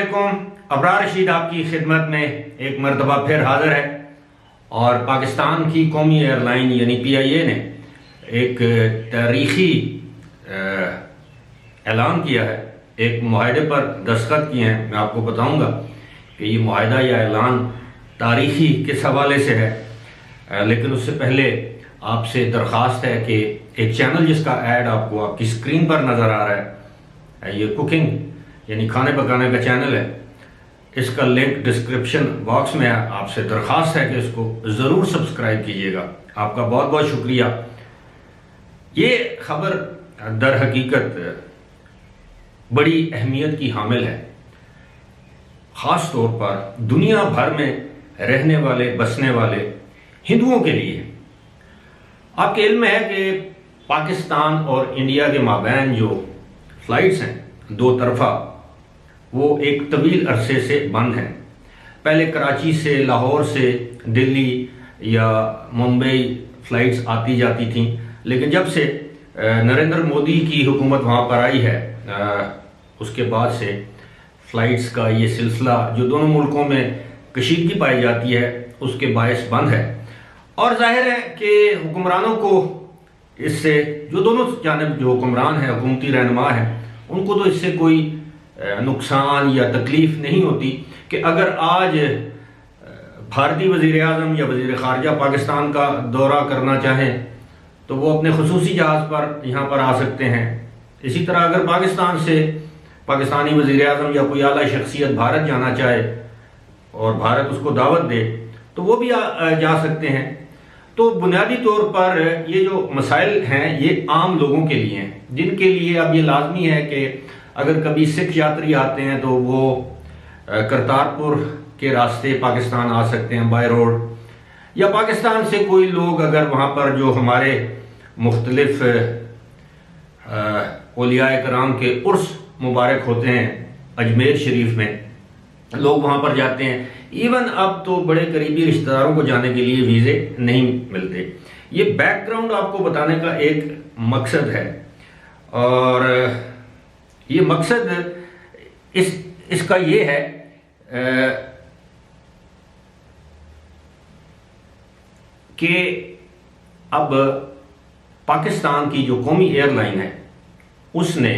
अस्सलामुअलैकुम। अबरार रशीद आपकी खिदमत में एक मरतबा फिर हाजिर है और पाकिस्तान की कौमी एयरलाइन यानी PIA ने एक तारीखी ऐलान किया है, एक मुआहदे पर दस्तखत किए हैं। मैं आपको बताऊंगा कि ये मुआहदा या ऐलान तारीखी किस हवाले से है, लेकिन उससे पहले आपसे दरख्वास्त है कि एक चैनल जिसका ऐड आपको आपकी स्क्रीन पर नज़र आ रहा है, ये कुकिंग यानी खाने पकाने का चैनल है। इसका लिंक डिस्क्रिप्शन बॉक्स में है। आपसे दरख्वास्त है कि इसको ज़रूर सब्सक्राइब कीजिएगा। आपका बहुत बहुत शुक्रिया। ये खबर दर हकीकत बड़ी अहमियत की हामिल है, ख़ास तौर पर दुनिया भर में रहने वाले बसने वाले हिंदुओं के लिए। आपके इल्म में है कि पाकिस्तान और इंडिया के माबैन जो फ़्लाइट्स हैं दो तरफ़ा, वो एक तवील अरसे से बंद हैं। पहले कराची से, लाहौर से दिल्ली या मुंबई फ़्लाइट्स आती जाती थीं, लेकिन जब से नरेंद्र मोदी की हुकूमत वहाँ पर आई है, उसके बाद से फ़्लाइट्स का ये सिलसिला जो दोनों मुल्कों में कशीदगी पाई जाती है उसके बायस बंद है। और जाहिर है कि हुक्मरानों को इससे, जो दोनों जानिब जो हुक्मरान हैं, हुकूमती रहनुमा हैं, उनको तो इससे कोई नुकसान या तकलीफ नहीं होती कि अगर आज भारतीय वज़ीर आज़म या वज़ीर ख़ारजा पाकिस्तान का दौरा करना चाहें तो वो अपने ख़ुसूसी जहाज़ पर यहाँ पर आ सकते हैं। इसी तरह अगर पाकिस्तान से पाकिस्तानी वज़ीर आज़म या कोई आला शख्सियत भारत जाना चाहे और भारत उसको दावत दे तो वो भी जा सकते हैं। तो बुनियादी तौर पर ये जो मसाइल हैं ये आम लोगों के लिए हैं, जिनके लिए अब ये लाजमी है कि अगर कभी सिख यात्री आते हैं तो वो करतारपुर के रास्ते पाकिस्तान आ सकते हैं बाय रोड, या पाकिस्तान से कोई लोग अगर वहाँ पर जो हमारे मुख्तलिफ औलियाए कराम के उर्स मुबारक होते हैं अजमेर शरीफ में, लोग वहाँ पर जाते हैं। इवन अब तो बड़े करीबी रिश्तेदारों को जाने के लिए वीज़े नहीं मिलते। ये बैकग्राउंड आपको बताने का एक मकसद है, और ये मकसद इसका ये है कि अब पाकिस्तान की जो कौमी एयरलाइन है उसने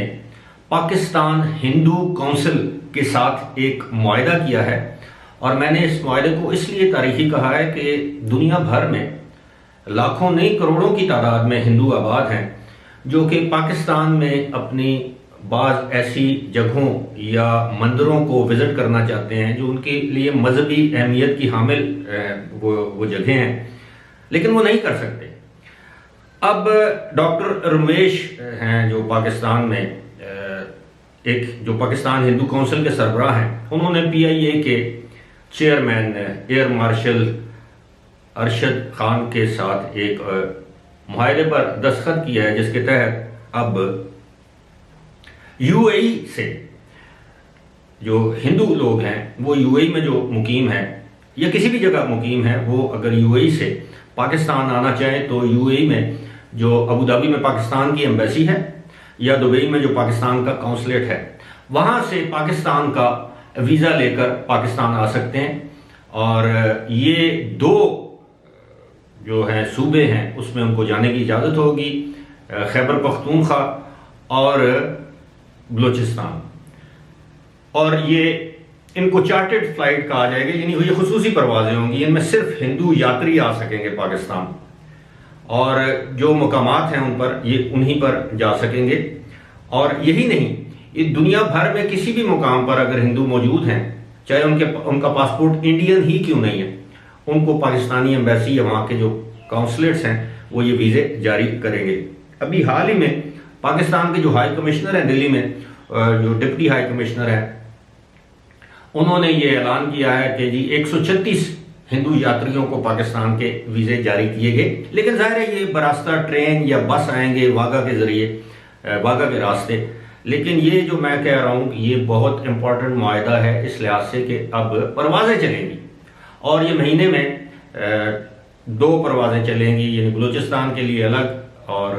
पाकिस्तान हिंदू काउंसिल के साथ एक मुआहदा किया है, और मैंने इस मुआहदे को इसलिए तारीखी कहा है कि दुनिया भर में लाखों नहीं करोड़ों की तादाद में हिंदू आबाद हैं जो कि पाकिस्तान में अपनी बाज़ ऐसी जगहों या मंदिरों को विज़िट करना चाहते हैं जो उनके लिए मजहबी अहमियत की हामिल वो जगह हैं, लेकिन वो नहीं कर सकते। अब डॉक्टर रमेश हैं जो पाकिस्तान में एक जो पाकिस्तान हिंदू काउंसिल के सरबराह हैं, उन्होंने PIA के chairman air marshal Arshad Khan के साथ एक मुआहदे पर दस्तखत किया है, जिसके तहत अब UAE से जो हिंदू लोग हैं वो UAE में जो मुकीम हैं या किसी भी जगह मुकीम हैं, वो अगर UAE से पाकिस्तान आना चाहें तो UAE में जो अबू धाबी में पाकिस्तान की एम्बेसी है या दुबई में जो पाकिस्तान का काउंसलेट है, वहाँ से पाकिस्तान का वीज़ा लेकर पाकिस्तान आ सकते हैं। और ये दो जो हैं सूबे हैं उसमें उनको जाने की इजाज़त होगी, खैबर पख्तूनख्वा और बलूचिस्तान। और ये इनको चार्टर्ड फ्लाइट कहा जाएगा, यानी ये खुसूसी परवाजें होंगी, इनमें सिर्फ हिंदू यात्री आ सकेंगे पाकिस्तान, और जो मकामात हैं उन पर ये उन्हीं पर जा सकेंगे। और यही नहीं, ये दुनिया भर में किसी भी मुकाम पर अगर हिंदू मौजूद हैं, चाहे उनका पासपोर्ट इंडियन ही क्यों नहीं है, उनको पाकिस्तानी एम्बेसी या वहाँ के जो काउंसलेट्स हैं वो ये वीज़े जारी करेंगे। अभी हाल ही में पाकिस्तान के जो हाई कमिश्नर हैं दिल्ली में, जो डिप्टी हाई कमिश्नर हैं, उन्होंने ये ऐलान किया है कि जी 136 हिंदू यात्रियों को पाकिस्तान के वीज़े जारी किए गए। लेकिन जाहिर है ये बरास्ता ट्रेन या बस आएंगे वाघा के ज़रिए, वाघा के रास्ते। लेकिन ये जो मैं कह रहा हूँ ये बहुत इंपॉर्टेंट मुआहदा है इस लिहाज से कि अब परवाज़ें चलेंगी, और ये महीने में 2 परवाज़ें चलेंगी, यानी बलूचिस्तान के लिए अलग और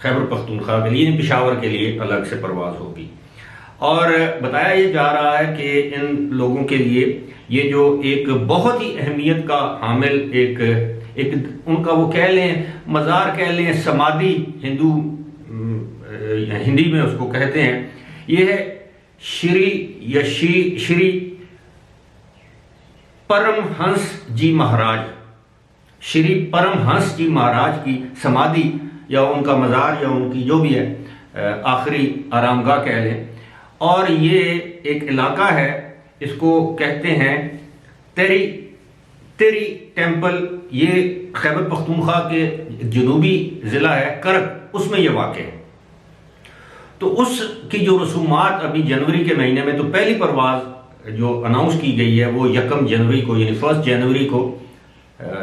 खैबर पख्तूनख्वा के लिए, पेशावर के लिए अलग से परवाज़ होगी। और बताया ये जा रहा है कि इन लोगों के लिए ये जो एक बहुत ही अहमियत का हामिल एक उनका वो कह लें मज़ार कह लें समाधि हिंदू हिंदी में उसको कहते हैं, ये है श्री परमहंस जी महाराज, श्री परमहंस जी महाराज की समाधि या उनका मज़ार या उनकी जो भी है आखिरी आरामगाह कह लें। और ये एक इलाका है, इसको कहते हैं तेरी टेम्पल। ये खैबर पख्तूनख्वा के जनूबी ज़िला है करक, उसमें ये वाक़ है। तो उसकी जो रसूमात अभी जनवरी के महीने में, तो पहली परवाज़ जो अनाउंस की गई है वो 1 जनवरी को यानी 1 जनवरी को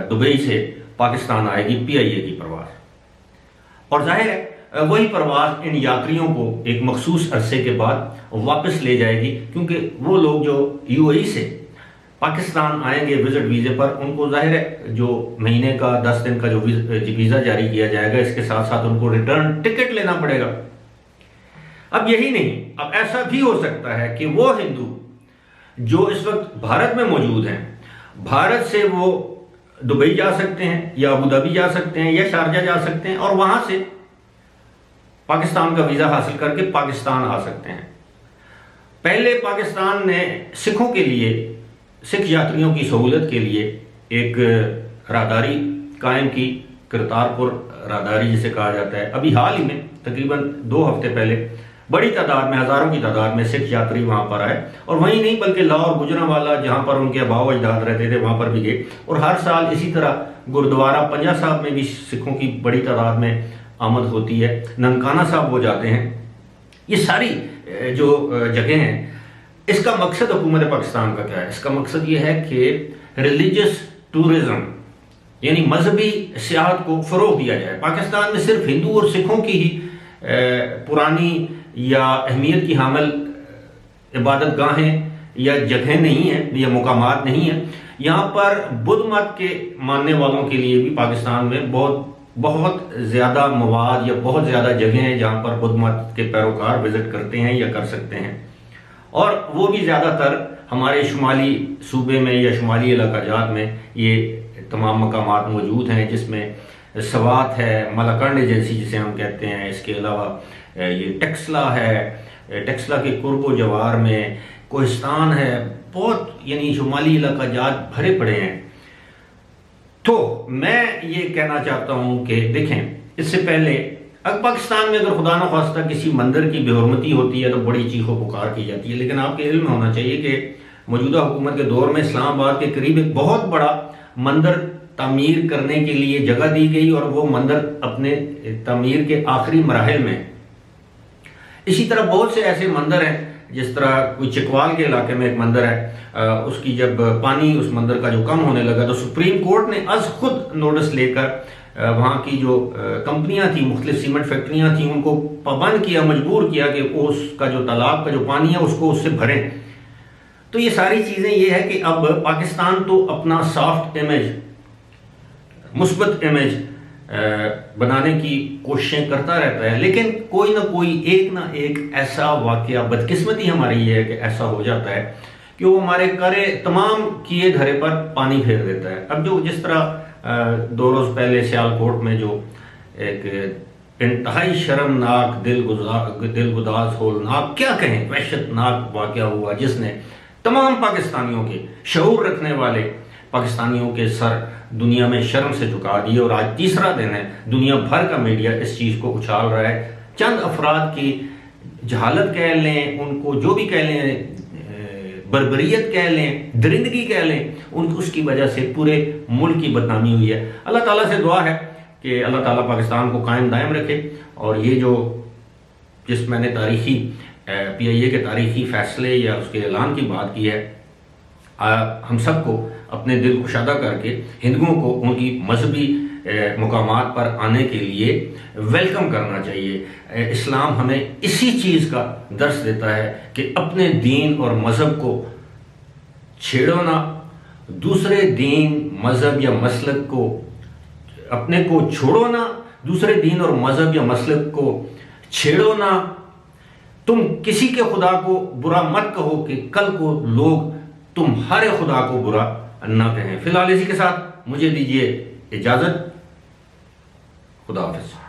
दुबई से पाकिस्तान आएगी PIA की परवाज़। और जाहिर है वही परवाज़ इन यात्रियों को एक मखसूस अरसे के बाद वापस ले जाएगी, क्योंकि वो लोग जो UAE से पाकिस्तान आएंगे विजिट वीज़े पर, उनको जाहिर है जो महीने का 10 दिन का जो वीज़ा जारी किया जाएगा, इसके साथ साथ उनको रिटर्न टिकट लेना पड़ेगा। अब यही नहीं, अब ऐसा भी हो सकता है कि वो हिंदू जो इस वक्त भारत में मौजूद हैं, भारत से वो दुबई जा सकते हैं या अबू धाबी जा सकते हैं या शारजा जा सकते हैं और वहां से पाकिस्तान का वीज़ा हासिल करके पाकिस्तान आ सकते हैं। पहले पाकिस्तान ने सिखों के लिए, सिख यात्रियों की सहूलत के लिए एक राहदारी कायम की, करतारपुर राहदारी जिसे कहा जाता है। अभी हाल ही में तकरीबन 2 हफ्ते पहले बड़ी तादाद में, हज़ारों की तादाद में सिख यात्री वहाँ पर आए, और वहीं नहीं बल्कि लाहौर गुजरांवाला जहाँ पर उनके आबाओ अजदाद रहते थे वहाँ पर भी गए। और हर साल इसी तरह गुरुद्वारा पंजा साहब में भी सिखों की बड़ी तादाद में आमद होती है, ननकाना साहब वो जाते हैं। ये सारी जो जगह हैं, इसका मकसद हुकूमत पाकिस्तान का क्या है? इसका मकसद ये है कि रिलीजियस टूरिज्म यानी मजहबी सियाहत को फ़रोग़ दिया जाए। पाकिस्तान में सिर्फ हिंदू और सिखों की ही पुरानी या अहमियत की हामिल इबादत गाहें या जगह नहीं है या मुकामात नहीं है। यहाँ पर बुद्ध मत के मानने वालों के लिए भी पाकिस्तान में बहुत ज़्यादा मवाद या बहुत ज़्यादा जगह हैं जहाँ पर बुद्ध मत के पैरोकार विज़िट करते हैं या कर सकते हैं। और वो भी ज़्यादातर हमारे शुमाली सूबे में या शुमाली इलाकाजात में ये तमाम मकामात मौजूद हैं, जिसमें सवात है, मलाकंड एजेंसी जिसे हम कहते हैं, इसके अलावा ये टेक्सला है, टेक्सला के कुर्ब जवार में कोहिस्तान है, बहुत यानी शुमाली इलाकाजात भरे पड़े हैं। तो मैं ये कहना चाहता हूँ कि देखें, इससे पहले अगर पाकिस्तान में अगर खुदा न खास्ता किसी मंदिर की बेहुरमती होती है तो बड़ी चीखो पुकार की जाती है, लेकिन आपके इल्म में होना चाहिए कि मौजूदा हुकूमत के दौर में इस्लामाबाद के करीब एक बहुत बड़ा मंदिर तामीर करने के लिए जगह दी गई, और वो मंदिर अपने तामीर के आखिरी मराहिल में। इसी तरह बहुत से ऐसे मंदिर हैं, जिस तरह कोई चिकवाल के इलाके में एक मंदिर है, उसकी जब पानी उस मंदिर का जो कम होने लगा तो सुप्रीम कोर्ट ने अज खुद नोटिस लेकर वहाँ की जो कंपनियां थी, मुख्तलिफ सीमेंट फैक्ट्रियां थी, उनको पाबंद किया, मजबूर किया कि उसका जो तालाब का जो पानी है उसको उससे भरें। तो ये सारी चीज़ें ये है कि अब पाकिस्तान तो अपना सॉफ्ट इमेज, मुस्बत इमेज बनाने की कोशिशें करता रहता है, लेकिन कोई ना एक ऐसा वाकया, बदकिस्मती हमारी ये है कि ऐसा हो जाता है कि वो हमारे करे तमाम किए धरे पर पानी फेर देता है। अब जो जिस तरह 2 रोज़ पहले सियालकोट में जो एक इंतहाई शर्मनाक, दिलगुदाज, होलनाक, क्या कहें, वहशतनाक वाकया हुआ, जिसने तमाम पाकिस्तानियों के, शऊर रखने वाले पाकिस्तानियों के सर दुनिया में शर्म से झुका दिए। और आज तीसरा दिन है, दुनिया भर का मीडिया इस चीज़ को उछाल रहा है। चंद अफराद की जहालत कह लें, उनको जो भी कह लें, बर्बरियत कह लें, दरिंदगी कह लें, उसकी वजह से पूरे मुल्क की बदनामी हुई है। अल्लाह ताला से दुआ है कि अल्लाह ताला पाकिस्तान को कायम दायम रखे। और ये जो जिस मैंने तारीखी PIA के तारीखी फैसले या उसके ऐलान की बात की है, हम सबको अपने दिल कुशादा करके हिंदुओं को उनकी मजहबी मुकामात पर आने के लिए वेलकम करना चाहिए। इस्लाम हमें इसी चीज़ का दर्स देता है कि अपने दीन और मज़हब को छेड़ो ना, दूसरे दीन, मज़हब या मसलक को, अपने को छोड़ो ना, दूसरे दीन और मज़हब या मसलक को छेड़ो ना, तुम किसी के खुदा को बुरा मत कहो कि कल को लोग तुम्हारे खुदा को बुरा न कहें। फिलहाल इसी के साथ मुझे दीजिए इजाजत। खुदा हाफिज।